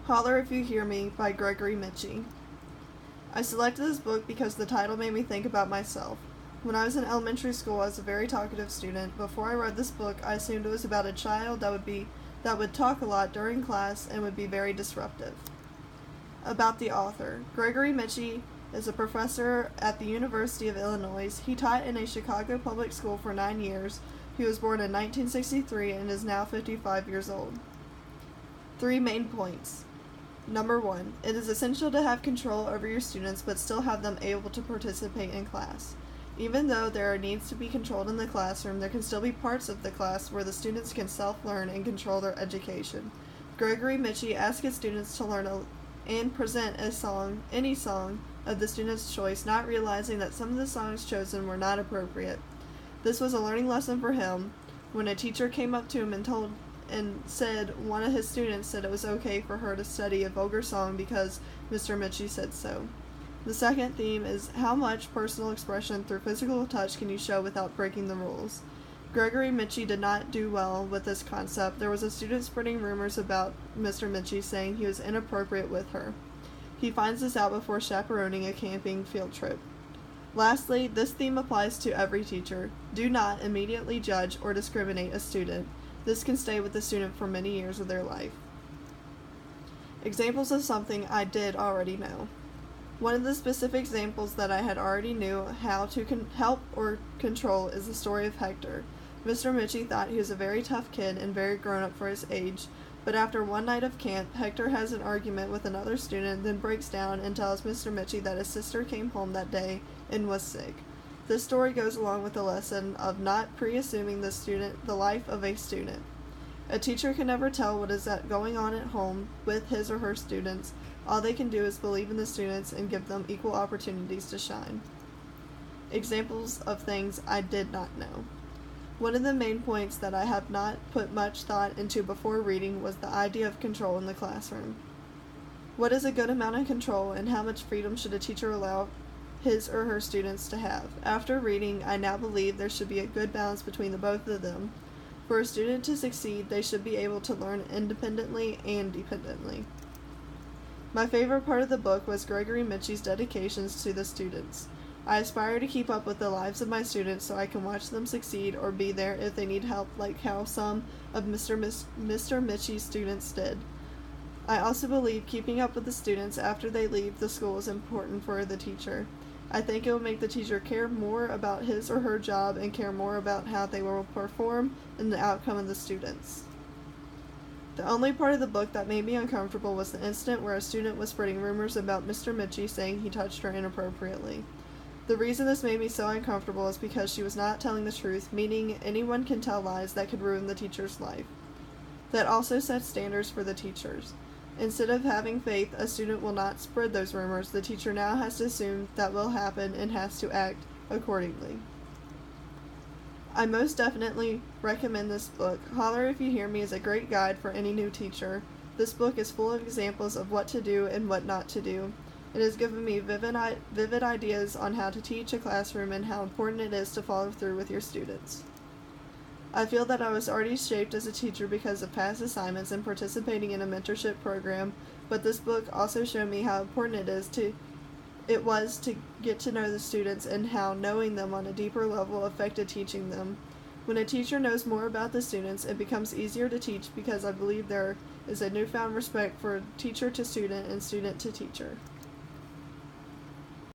Holler If You Hear Me by Gregory Michie. I selected this book because the title made me think about myself. When I was in elementary school, I was a very talkative student. Before I read this book, I assumed it was about a child that would talk a lot during class and would be very disruptive. About the author. Gregory Michie is a professor at the University of Illinois. He taught in a Chicago public school for 9 years. He was born in 1963 and is now 55 years old. 3 main points. Number 1. It is essential to have control over your students but still have them able to participate in class. Even though there needs to be controlled in the classroom, there can still be parts of the class where the students can self-learn and control their education. Gregory Michie asked his students to learn and present any song of the student's choice, not realizing that some of the songs chosen were not appropriate. This was a learning lesson for him when a teacher came up to him and said one of his students said it was okay for her to study a vulgar song because Mr. Michie said so. The second theme is how much personal expression through physical touch can you show without breaking the rules. Gregory Michie did not do well with this concept. There was a student spreading rumors about Mr. Michie saying he was inappropriate with her. He finds this out before chaperoning a camping field trip. Lastly, this theme applies to every teacher. Do not immediately judge or discriminate a student. This can stay with the student for many years of their life. Examples of something I did already know. One of the specific examples that I had already knew how to help or control is the story of Hector. Mr. Michie thought he was a very tough kid and very grown up for his age, but after one night of camp, Hector has an argument with another student, then breaks down and tells Mr. Michie that his sister came home that day and was sick. This story goes along with the lesson of not pre-assuming the life of a student. A teacher can never tell what is going on at home with his or her students. All they can do is believe in the students and give them equal opportunities to shine. Examples of things I did not know. One of the main points that I have not put much thought into before reading was the idea of control in the classroom. What is a good amount of control, and how much freedom should a teacher allow his or her students to have? After reading, I now believe there should be a good balance between the both of them. For a student to succeed, they should be able to learn independently and dependently. My favorite part of the book was Gregory Michie's dedications to the students. I aspire to keep up with the lives of my students so I can watch them succeed or be there if they need help, like how some of Mr. Michie's students did. I also believe keeping up with the students after they leave the school is important for the teacher. I think it will make the teacher care more about his or her job and care more about how they will perform and the outcome of the students. The only part of the book that made me uncomfortable was the incident where a student was spreading rumors about Mr. Michie saying he touched her inappropriately. The reason this made me so uncomfortable is because she was not telling the truth, meaning anyone can tell lies that could ruin the teacher's life. That also sets standards for the teachers. Instead of having faith a student will not spread those rumors, the teacher now has to assume that will happen and has to act accordingly. I most definitely recommend this book. Holler If You Hear Me is a great guide for any new teacher. This book is full of examples of what to do and what not to do. It has given me vivid ideas on how to teach a classroom and how important it is to follow through with your students. I feel that I was already shaped as a teacher because of past assignments and participating in a mentorship program, but this book also showed me how important it was to get to know the students and how knowing them on a deeper level affected teaching them. When a teacher knows more about the students, it becomes easier to teach because I believe there is a newfound respect for teacher to student and student to teacher.